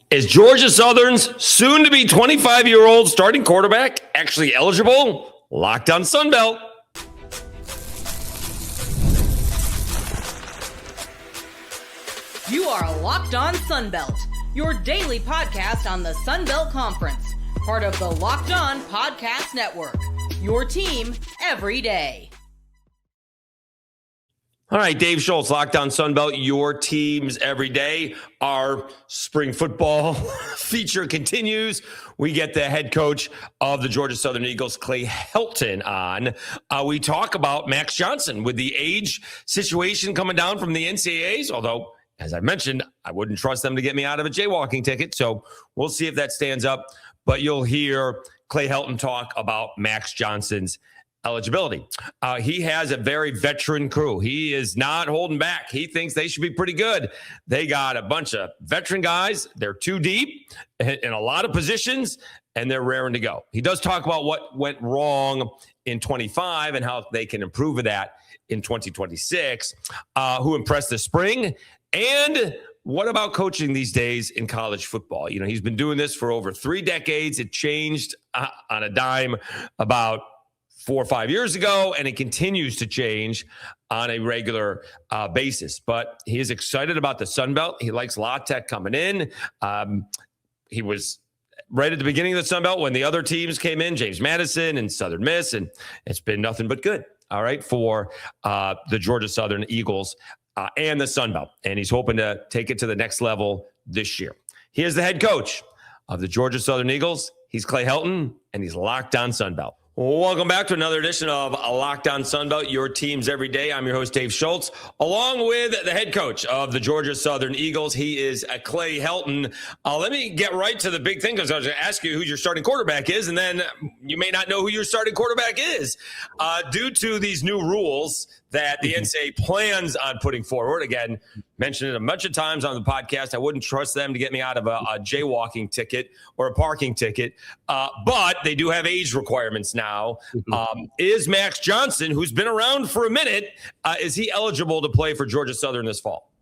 Is Georgia Southern's soon-to-be 25-year-old starting quarterback actually eligible? Locked on Sunbelt. You are Locked on Sunbelt, your daily podcast on the Sunbelt Conference, part of the Locked On Podcast Network, your team every day. All right, Dave Schultz, Locked on Sunbelt, your teams every day. Our spring football feature continues. We get the head coach of the Georgia Southern Eagles, Clay Helton, on. We talk about Max Johnson with the age situation coming down from the NCAAs, although, as I mentioned, I wouldn't trust them to get me out of a jaywalking ticket, so we'll see if that stands up. But you'll hear Clay Helton talk about Max Johnson's eligibility. He has a very veteran crew. He is not holding back. He thinks they should be pretty good. They got a bunch of veteran guys. They're too deep in a lot of positions, and they're raring to go. He does talk about what went wrong in 25 and how they can improve that in 2026. Who impressed this spring? And what about coaching these days in college football? You know, he's been doing this for over 3 decades. It changed on a dime about 4 or 5 years ago, and it continues to change on a regular basis. But he is excited about the Sun Belt. He likes La Tech coming in. He was right at the beginning of the Sun Belt when the other teams came in, James Madison and Southern Miss, and it's been nothing but good, all right, for the Georgia Southern Eagles and the Sun Belt. And he's hoping to take it to the next level this year. He is the head coach of the Georgia Southern Eagles. He's Clay Helton, and he's Locked on Sun Belt. Welcome back to another edition of Locked on Sunbelt, your teams every day. I'm your host, Dave Schultz, along with the head coach of the Georgia Southern Eagles. He is Clay Helton. Let me get right to the big thing, because I was going to ask you who your starting quarterback is, and then you may not know who your starting quarterback is. Due to these new rules that the NCAA plans on putting forward, again, mentioned it a bunch of times on the podcast, I wouldn't trust them to get me out of a jaywalking ticket or a parking ticket, but they do have age requirements now. Is Max Johnson, who's been around for a minute, is he eligible to play for Georgia Southern this fall?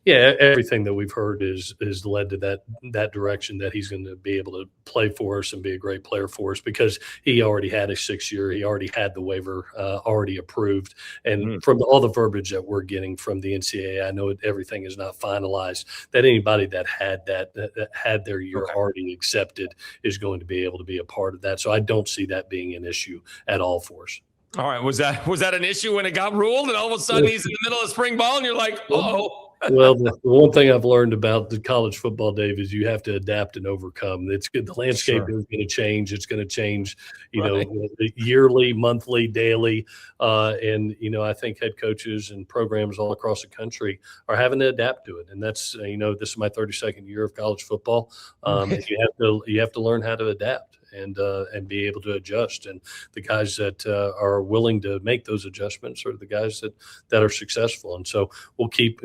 Yeah, everything that we've heard is led to that direction, that he's going to be able to play for us and be a great player for us, because he already had a 6-year. He already had the waiver already approved. And from all the verbiage that we're getting from the NCAA, I know everything is not finalized, that anybody that had their year already accepted is going to be able to be a part of that. So I don't see that being an issue at all for us. All right. Was that an issue when it got ruled and all of a sudden he's in the middle of spring ball and you're like, uh-oh? Well, the one thing I've learned about the college football, Dave, is you have to adapt and overcome. It's good. The landscape is going to change. It's going to change, yearly, monthly, daily. And I think head coaches and programs all across the country are having to adapt to it. And that's, this is my 32nd year of college football. You have to learn how to adapt and be able to adjust. And the guys that are willing to make those adjustments are the guys that are successful. And so we'll keep,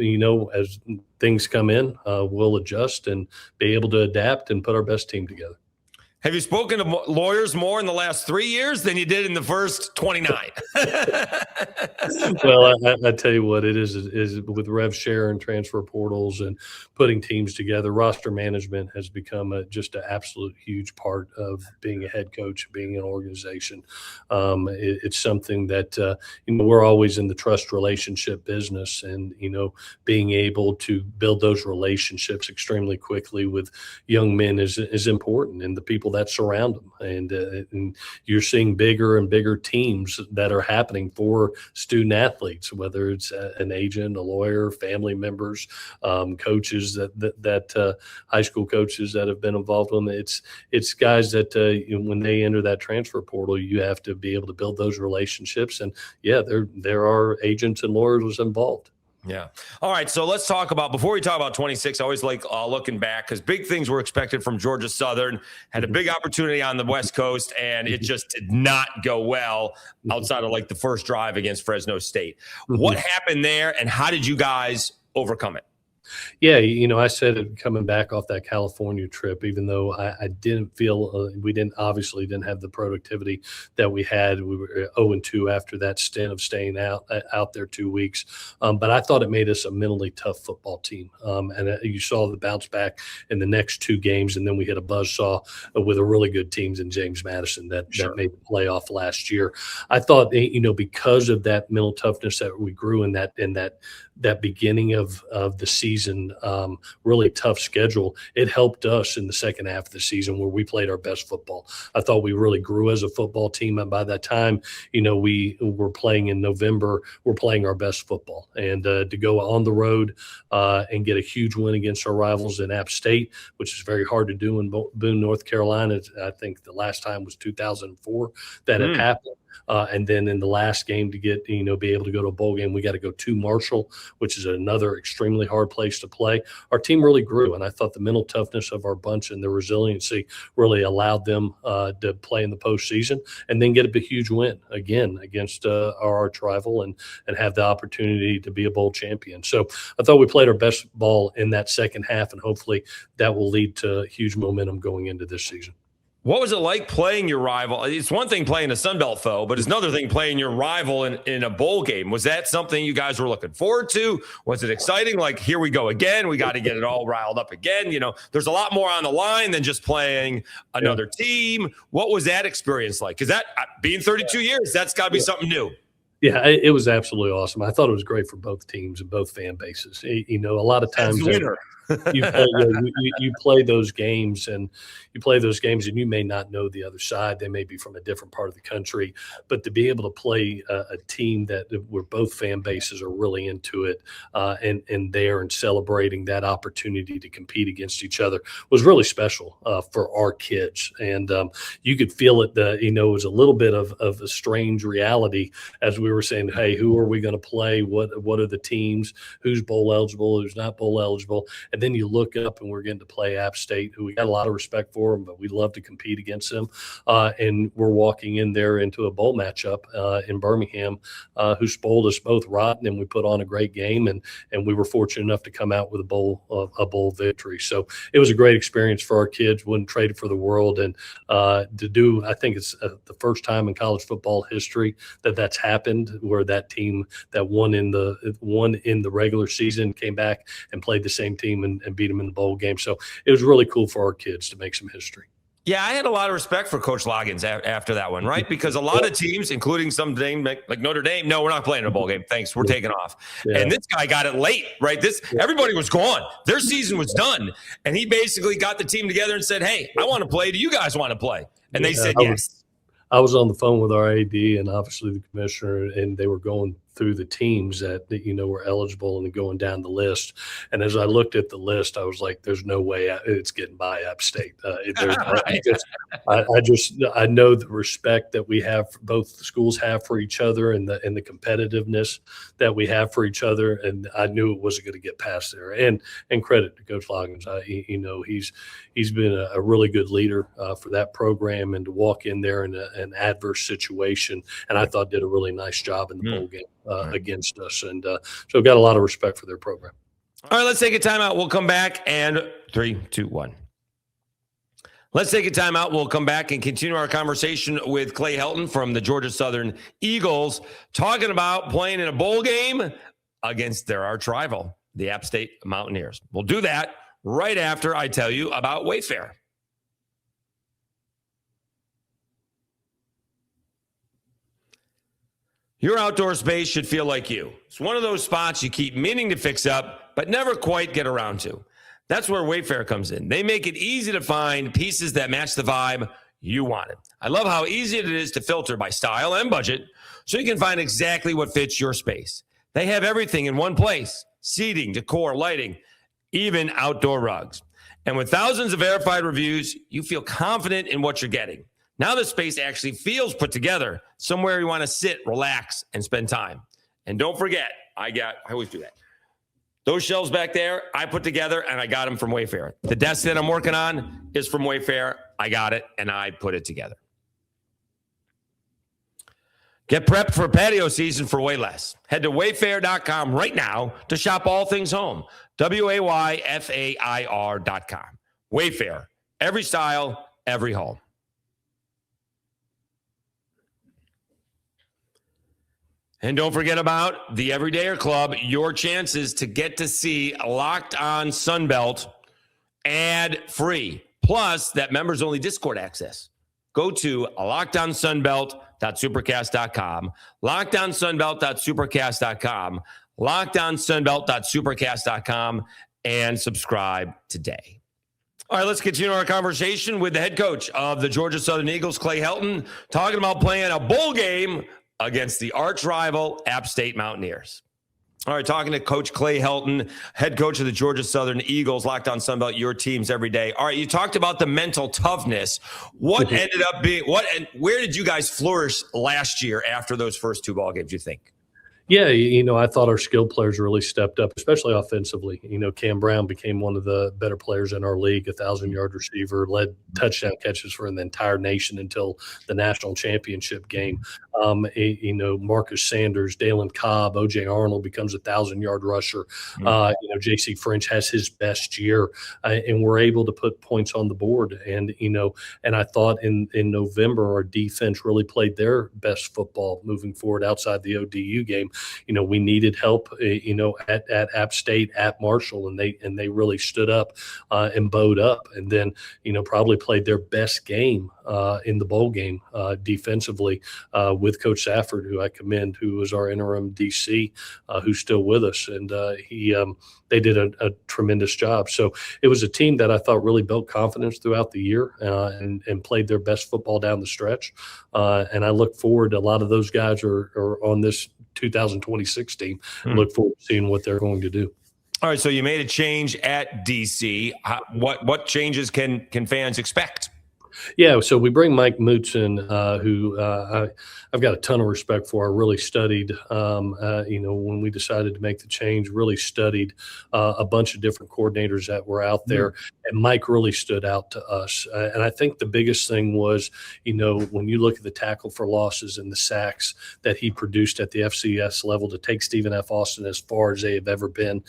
as things come in, we'll adjust and be able to adapt and put our best team together. Have you spoken to lawyers more in the last 3 years than you did in the first 29? Well, I tell you what, it is with rev share and transfer portals and putting teams together. Roster management has become just an absolute huge part of being a head coach, being an organization. It's something that we're always in the trust relationship business, and being able to build those relationships extremely quickly with young men is important, and the people that surround them. And you're seeing bigger and bigger teams that are happening for student athletes, whether it's an agent, a lawyer, family members, coaches that high school coaches that have been involved in it. It's guys that when they enter that transfer portal, you have to be able to build those relationships. And there are agents and lawyers involved. Yeah. All right. So let's talk about, before we talk about 26, I always like looking back, because big things were expected from Georgia Southern. Had a big opportunity on the West Coast, and it just did not go well outside of like the first drive against Fresno State. What happened there, and how did you guys overcome it? Yeah, I said it coming back off that California trip, even though I didn't feel we obviously didn't have the productivity that we had. We were 0-2 after that stint of staying out there 2 weeks. But I thought it made us a mentally tough football team. And you saw the bounce back in the next 2 games, and then we hit a buzzsaw with a really good teams in James Madison that made the playoff last year. I thought, because of that mental toughness that we grew in that beginning of the season, really tough schedule, it helped us in the second half of the season where we played our best football. I thought we really grew as a football team, and by that time, we were playing in November, we're playing our best football. And to go on the road and get a huge win against our rivals in App State, which is very hard to do in Boone, North Carolina. I think the last time was 2004 that it happened. And then in the last game to get, be able to go to a bowl game, we got to go to Marshall, which is another extremely hard place to play. Our team really grew, and I thought the mental toughness of our bunch and the resiliency really allowed them to play in the postseason and then get a huge win again against our arch rival and have the opportunity to be a bowl champion. So I thought we played our best ball in that second half, and hopefully that will lead to huge momentum going into this season. What was it like playing your rival? It's one thing playing a Sun Belt foe, but it's another thing playing your rival in a bowl game. Was that something you guys were looking forward to? Was it exciting? Like, here we go again. We got to get it all riled up again. There's a lot more on the line than just playing another team. What was that experience like? Because that being 32 years, that's got to be something new. Yeah, it was absolutely awesome. I thought it was great for both teams and both fan bases. A lot of times you play those games and you may not know the other side. They may be from a different part of the country, but to be able to play a team that where both fan bases are really into it and there and celebrating that opportunity to compete against each other was really special for our kids. And you could feel it. It was a little bit of a strange reality as we were saying, hey, who are we going to play? What are the teams? Who's bowl eligible? Who's not bowl eligible? And then you look up and we're getting to play App State, who we got a lot of respect for them, but we love to compete against them. And we're walking in there into a bowl matchup in Birmingham, who spoiled us both rotten, and we put on a great game, and we were fortunate enough to come out with a bowl victory. So it was a great experience for our kids. Wouldn't trade it for the world. And to do, I think it's the first time in college football history that's happened, where that team that won in the regular season came back and played the same team and beat them in the bowl game. So it was really cool for our kids to make some history. Yeah, I had a lot of respect for Coach Loggins after that one, right? Because a lot of teams, including some team like Notre Dame, no, we're not playing a bowl game. Thanks, we're taking off. Yeah. And this guy got it late, right? Everybody was gone. Their season was done. And he basically got the team together and said, hey, I want to play. Do you guys want to play? And they said yes. I was on the phone with our AD and obviously the commissioner, and they were going through the teams that were eligible and going down the list. And as I looked at the list, I was like, "There's no way it's getting by App State." I know the respect that we have, both schools have for each other, and the competitiveness that we have for each other. And I knew it wasn't going to get past there. And credit to Coach Loggins. He's been a really good leader for that program, and to walk in there in an adverse situation, and I thought did a really nice job in the bowl game. Against us. And so got a lot of respect for their program. All right, let's take a timeout. We'll come back and 3, 2, 1. Let's take a timeout. We'll come back and continue our conversation with Clay Helton from the Georgia Southern Eagles, talking about playing in a bowl game against their arch rival, the App State Mountaineers. We'll do that right after I tell you about Wayfair. Your outdoor space should feel like you. It's one of those spots you keep meaning to fix up, but never quite get around to. That's where Wayfair comes in. They make it easy to find pieces that match the vibe you wanted. I love how easy it is to filter by style and budget, so you can find exactly what fits your space. They have everything in one place: seating, decor, lighting, even outdoor rugs. And with thousands of verified reviews, you feel confident in what you're getting. Now the space actually feels put together, somewhere you want to sit, relax, and spend time. And don't forget, I always do that. Those shelves back there, I put together, and I got them from Wayfair. The desk that I'm working on is from Wayfair. I got it, and I put it together. Get prepped for patio season for way less. Head to wayfair.com right now to shop all things home. WAYFAIR.com. Wayfair. Every style, every home. And don't forget about the Everydayer Club, your chances to get to see Locked On Sunbelt ad-free. Plus, that members-only Discord access. Go to lockedonsunbelt.supercast.com, lockedonsunbelt.supercast.com, lockedonsunbelt.supercast.com, and subscribe today. All right, let's continue our conversation with the head coach of the Georgia Southern Eagles, Clay Helton, talking about playing a bowl game against the arch rival App State Mountaineers. All right, talking to Coach Clay Helton, head coach of the Georgia Southern Eagles, Locked On Sunbelt, your teams every day. All right, you talked about the mental toughness. What ended up being and where did you guys flourish last year after those first two ball games, you think? Yeah, I thought our skilled players really stepped up, especially offensively. Cam Brown became one of the better players in our league, 1,000-yard receiver, led touchdown catches for the entire nation until the national championship game. Marcus Sanders, Dalen Cobb, O.J. Arnold becomes a 1,000-yard rusher. J.C. French has his best year, and we're able to put points on the board. And I thought in November our defense really played their best football moving forward outside the ODU game. We needed help, at App State, at Marshall, and they really stood up and bowed up, and then probably played their best game in the bowl game defensively with Coach Safford, who I commend, who was our interim DC, who's still with us, and they did a tremendous job. So it was a team that I thought really built confidence throughout the year and played their best football down the stretch. And I look forward to a lot of those guys are on this 2026 team. Look forward to seeing what they're going to do. All right, so you made a change at DC. What changes can fans expect? Yeah, so we bring Mike Moots in, who I've got a ton of respect for. I really studied, when we decided to make the change, really studied a bunch of different coordinators that were out there, and Mike really stood out to us. And I think the biggest thing was, when you look at the tackle for losses and the sacks that he produced at the FCS level to take Stephen F. Austin as far as they have ever been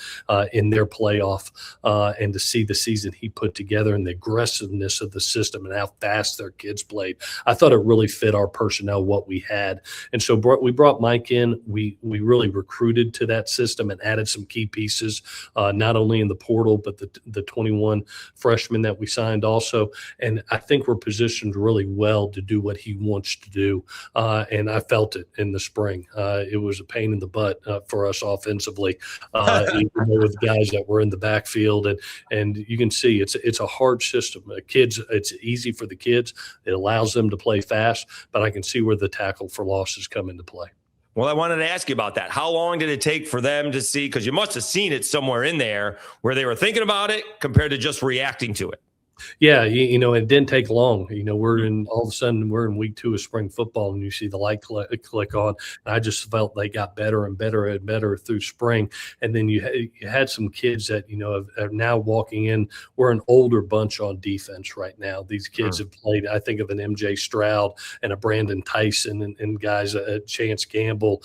in their playoff, and to see the season he put together and the aggressiveness of the system and how fast their kids played. I thought it really fit our personnel, what we had. And so we brought Mike in. We really recruited to that system and added some key pieces, not only in the portal, but the 21 freshmen that we signed also. And I think we're positioned really well to do what he wants to do. And I felt it in the spring. It was a pain in the butt for us offensively, even with guys that were in the backfield. And you can see it's a hard system. Kids, it's easy for the kids. It allows them to play fast, but I can see where the tackle for losses come into play. Well, I wanted to ask you about that. How long did it take for them to see, because you must have seen it somewhere in there where they were thinking about it compared to just reacting to it? Yeah, it didn't take long. All of a sudden we're in week 2 of spring football, and you see the light click on. And I just felt they got better and better and better through spring. And then you had some kids that are now walking in. We're an older bunch on defense right now. These kids have played. I think of an MJ Stroud and a Brandon Tyson and guys, Chance Gamble,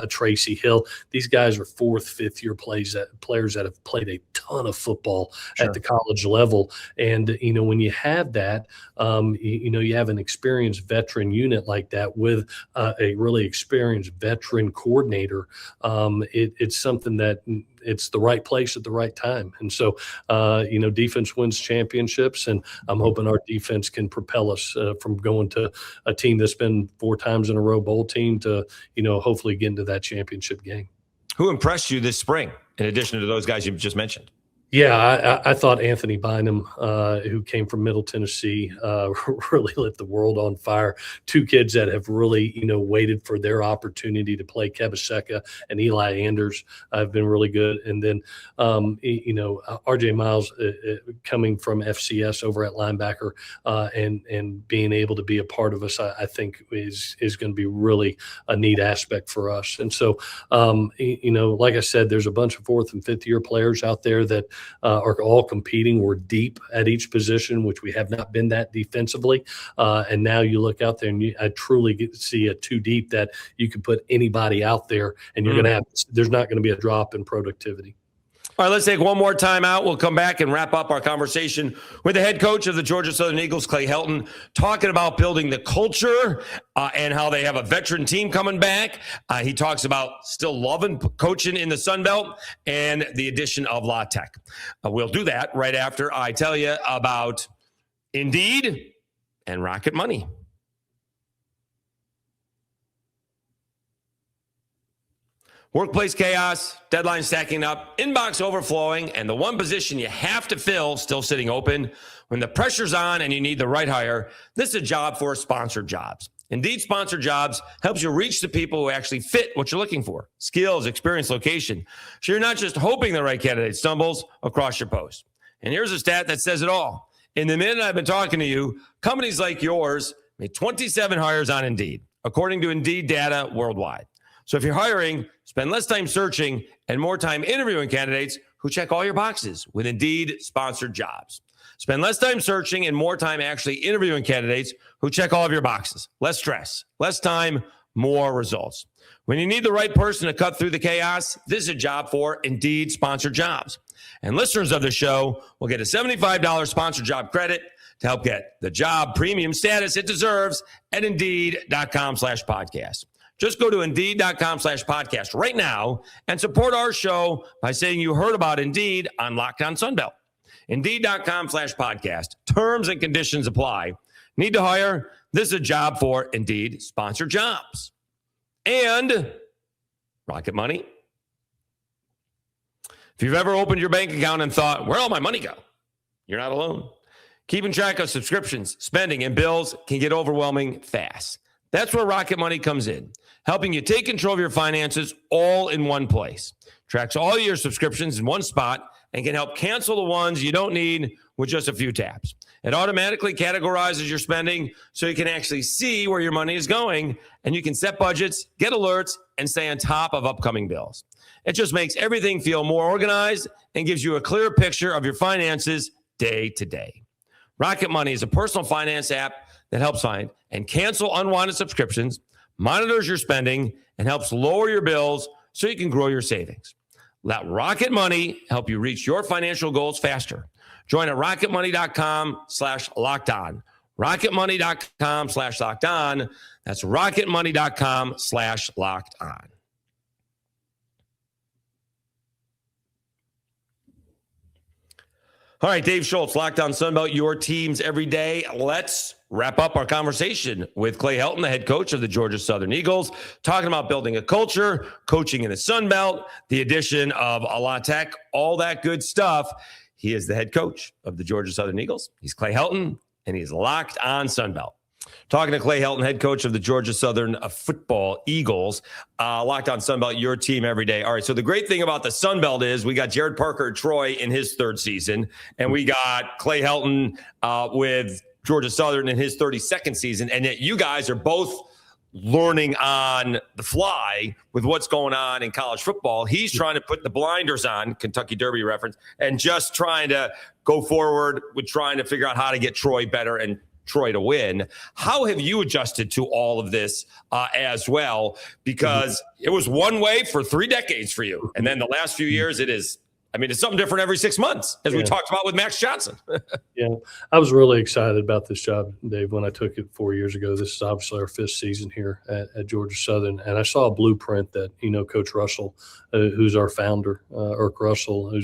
Tracy Hill. These guys are 4th, 5th year players that have played a ton of football at the college level. And when you have that, you have an experienced veteran unit like that with a really experienced veteran coordinator. It's something that it's the right place at the right time. And so, defense wins championships, and I'm hoping our defense can propel us from going to a team that's been 4 times in a row bowl team to, hopefully get into that championship game. Who impressed you this spring, in addition to those guys you've just mentioned? Yeah, I thought Anthony Bynum, who came from Middle Tennessee, really lit the world on fire. 2 kids that have really, waited for their opportunity to play. Kebaseka and Eli Anders have been really good. And then, RJ Miles coming from FCS over at linebacker and being able to be a part of us, I think is going to be really a neat aspect for us. And so, like I said, there's a bunch of 4th and 5th year players out there that are all competing. We're deep at each position, which we have not been that defensively. And now you look out there and I truly see it too deep that you can put anybody out there and you're going to have, there's not going to be a drop in productivity. All right, let's take one more time out. We'll come back and wrap up our conversation with the head coach of the Georgia Southern Eagles, Clay Helton, talking about building the culture and how they have a veteran team coming back. He talks about still loving coaching in the Sun Belt and the addition of La Tech. We'll do that right after I tell you about Indeed and Rocket Money. Workplace chaos, deadlines stacking up, inbox overflowing, and the one position you have to fill still sitting open. When the pressure's on and you need the right hire, this is a job for sponsored jobs. Indeed Sponsored Jobs helps you reach the people who actually fit what you're looking for. Skills, experience, location. So you're not just hoping the right candidate stumbles across your post. And here's a stat that says it all. In the minute I've been talking to you, companies like yours made 27 hires on Indeed, according to Indeed data worldwide. So if you're hiring, spend less time searching and more time interviewing candidates who check all your boxes with Indeed Sponsored Jobs. Spend less time searching and more time actually interviewing candidates who check all of your boxes. Less stress, less time, more results. When you need the right person to cut through the chaos, this is a job for Indeed Sponsored Jobs. And listeners of the show will get a $75 sponsored job credit to help get the job premium status it deserves at Indeed.com/podcast. Just go to Indeed.com/podcast right now and support our show by saying you heard about Indeed on Locked On Sunbelt. Indeed.com/podcast. Terms and conditions apply. Need to hire? This is a job for Indeed Sponsored Jobs. And Rocket Money. If you've ever opened your bank account and thought, where'd all my money go? You're not alone. Keeping track of subscriptions, spending, and bills can get overwhelming fast. That's where Rocket Money comes in, helping you take control of your finances all in one place. Tracks all your subscriptions in one spot and can help cancel the ones you don't need with just a few taps. It automatically categorizes your spending so you can actually see where your money is going, and you can set budgets, get alerts, and stay on top of upcoming bills. It just makes everything feel more organized and gives you a clear picture of your finances day to day. Rocket Money is a personal finance app that helps find and cancel unwanted subscriptions, monitors your spending, and helps lower your bills so you can grow your savings. Let Rocket Money help you reach your financial goals faster. Join at rocketmoney.com/lockedon. rocketmoney.com/lockedon. That's rocketmoney.com/lockedon. All right, Dave Schultz, Locked On Sunbelt, your teams every day. Let's wrap up our conversation with Clay Helton, the head coach of the Georgia Southern Eagles, talking about building a culture, coaching in the Sunbelt, the addition of La Tech, all that good stuff. He is the head coach of the Georgia Southern Eagles. He's Clay Helton, and he's Locked On Sunbelt. Talking to Clay Helton, head coach of the Georgia Southern football Eagles. Locked On Sunbelt, your team every day. All right, so the great thing about the Sunbelt is we got Jared Parker at Troy in his third season, and we got Clay Helton with Georgia Southern in his 32nd season, and yet you guys are both learning on the fly with what's going on in college football. He's trying to put the blinders on, Kentucky Derby reference, and just trying to go forward with trying to figure out how to get Troy better and Troy to win. How have you adjusted to all of this as well? Because it was one way for 3 decades for you. And then the last few years, it's something different every 6 months, as we talked about with Max Johnson. Yeah, I was really excited about this job, Dave, when I took it 4 years ago. This is obviously our 5th season here at Georgia Southern. And I saw a blueprint that, Coach Russell, who's our founder, Irk Russell, who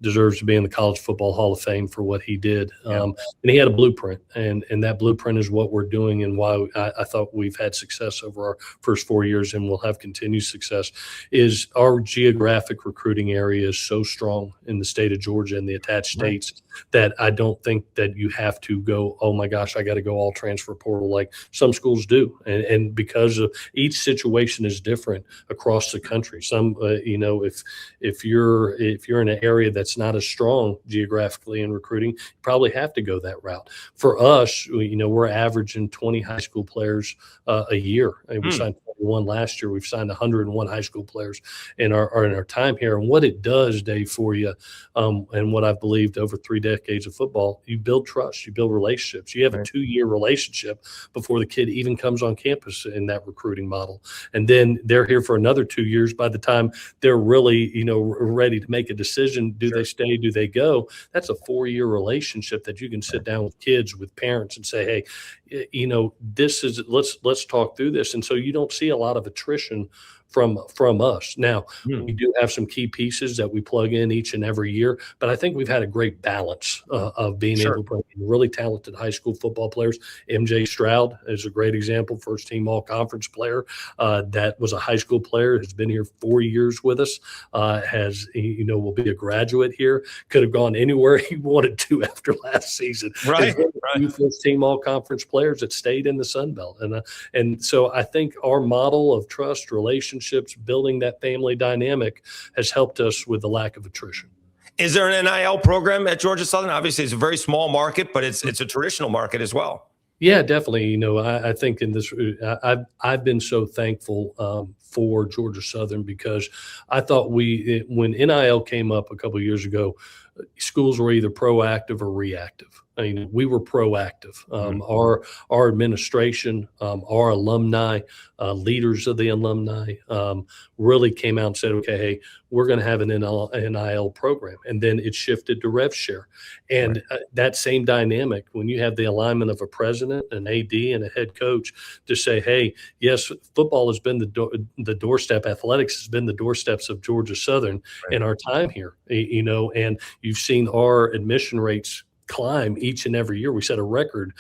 deserves to be in the College Football Hall of Fame for what he did. And he had a blueprint, and that blueprint is what we're doing and why I thought we've had success over our first 4 years and will have continued success. Is our geographic recruiting area is so strong in the state of Georgia and the attached states that I don't think that you have to go, oh my gosh, I got to go all transfer portal like some schools do. And because of each situation is different across the country. Some, if you're in an area that's not as strong geographically in recruiting, you probably have to go that route. For us, we're averaging 20 high school players a year. And we signed 101 last year. We've signed 101 high school players in our time here. And what it does, Dave, for you, and what I've believed over 3 decades of football, you build trust, you build relationships. You have a 2-year relationship before the kid even comes on campus in that recruiting model. And then they're here for another 2 years. By the time they're really, ready to make a decision, do they stay, do they go? That's a 4-year relationship that you can sit down with kids, with parents, and say, hey, this is, let's talk through this. And so you don't see a lot of attrition from us. Now, we do have some key pieces that we plug in each and every year, but I think we've had a great balance of being able to bring in really talented high school football players. MJ Stroud is a great example, first team all conference player that was a high school player, has been here 4 years with us, will be a graduate here, could have gone anywhere he wanted to after last season. Right. First team all conference players that stayed in the Sun Belt. And so I think our model of trust, relationships, building that family dynamic has helped us with the lack of attrition. Is there an NIL program at Georgia Southern? Obviously, it's a very small market, but it's a traditional market as well. Yeah, definitely. I think in this, I've been so thankful for Georgia Southern, because I thought when NIL came up a couple of years ago, schools were either proactive or reactive. I mean, we were proactive. Our administration, our alumni, leaders of the alumni really came out and said, okay, hey, we're going to have an NIL program. And then it shifted to rev share. And that same dynamic, when you have the alignment of a president, an AD, and a head coach to say, hey, yes, football has been the doorstep, athletics has been the doorsteps of Georgia Southern in our time here, and you've seen our admission rates climb each and every year. We set a record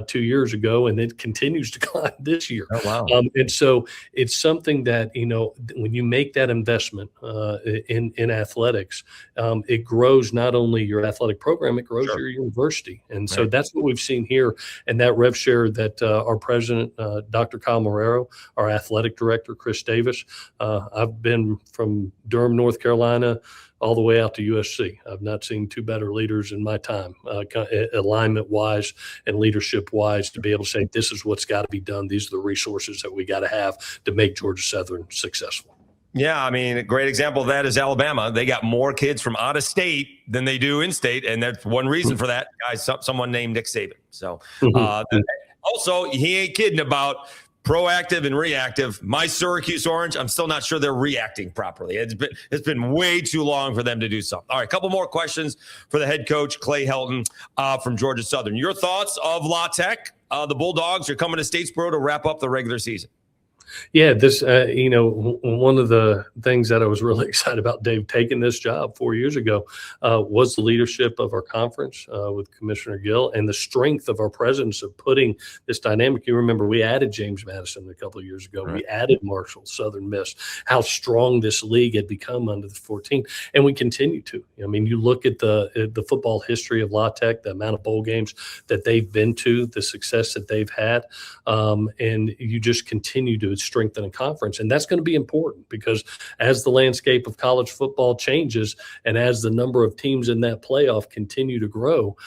2 years ago, and it continues to climb this year. Oh, wow. And so it's something that, when you make that investment in athletics, it grows not only your athletic program, it grows your university. And so that's what we've seen here. And that rev share that our president, Dr. Kyle Marrero, our athletic director, Chris Davis, I've been from Durham, North Carolina, all the way out to USC. I've not seen 2 better leaders in my time, alignment-wise and leadership-wise, to be able to say, this is what's got to be done. These are the resources that we got to have to make Georgia Southern successful. Yeah, I mean, a great example of that is Alabama. They got more kids from out of state than they do in state, and that's one reason for that. Someone named Nick Saban. So also, he ain't kidding about proactive and reactive. My Syracuse Orange, I'm still not sure they're reacting properly. It's been way too long for them to do something. All right, a couple more questions for the head coach, Clay Helton from Georgia Southern. Your thoughts of La Tech? The Bulldogs are coming to Statesboro to wrap up the regular season. Yeah, this, one of the things that I was really excited about Dave taking this job 4 years ago was the leadership of our conference with Commissioner Gill and the strength of our presence of putting this dynamic. You remember we added James Madison a couple of years ago. Right. We added Marshall, Southern Miss, how strong this league had become under the 14, and we continue to. I mean, you look at the football history of La Tech, the amount of bowl games that they've been to, the success that they've had, and you just continue to strengthen a conference. And that's going to be important, because as the landscape of college football changes and as the number of teams in that playoff continue to grow,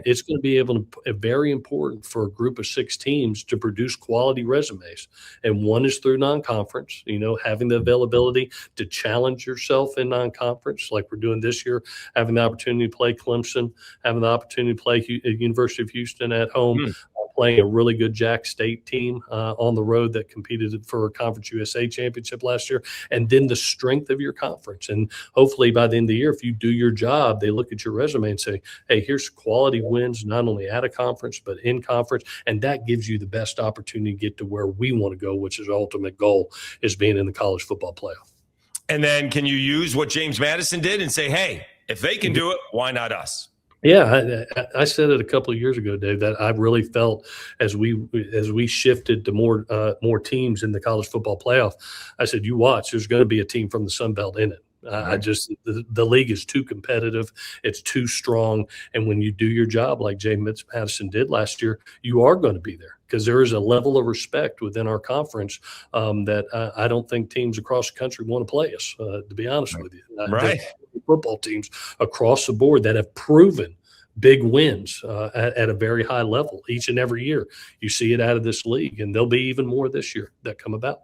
it's going to be very important for a group of 6 teams to produce quality resumes. And one is through non-conference, having the availability to challenge yourself in non-conference like we're doing this year, having the opportunity to play Clemson, having the opportunity to play University of Houston at home, playing a really good Jack State team on the road that competed for a Conference USA championship last year, and then the strength of your conference. And hopefully by the end of the year, if you do your job, they look at your resume and say, hey, here's quality wins, not only at a conference, but in conference. And that gives you the best opportunity to get to where we want to go, which is our ultimate goal, is being in the college football playoff. And then can you use what James Madison did and say, hey, if they can do it, why not us? Yeah, I said it a couple of years ago, Dave, that I really felt as we shifted to more teams in the college football playoff, I said, you watch, there's going to be a team from the Sun Belt in it. The league is too competitive. It's too strong. And when you do your job like James Madison did last year, you are going to be there, because there is a level of respect within our conference that I don't think teams across the country want to play us, to be honest with you. Football teams across the board that have proven big wins at a very high level each and every year. You see it out of this league, and there'll be even more this year that come about.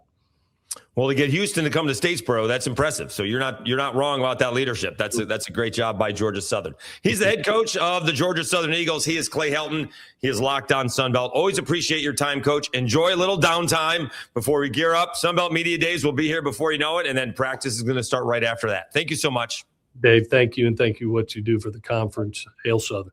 Well, to get Houston to come to Statesboro, that's impressive. So you're not wrong about that leadership. That's a great job by Georgia Southern. He's the head coach of the Georgia Southern Eagles. He is Clay Helton. He is Locked On Sunbelt. Always appreciate your time, Coach. Enjoy a little downtime before we gear up. Sunbelt Media Days will be here before you know it, and then practice is going to start right after that. Thank you so much. Dave, thank you, and thank you what you do for the conference. Hail Southern.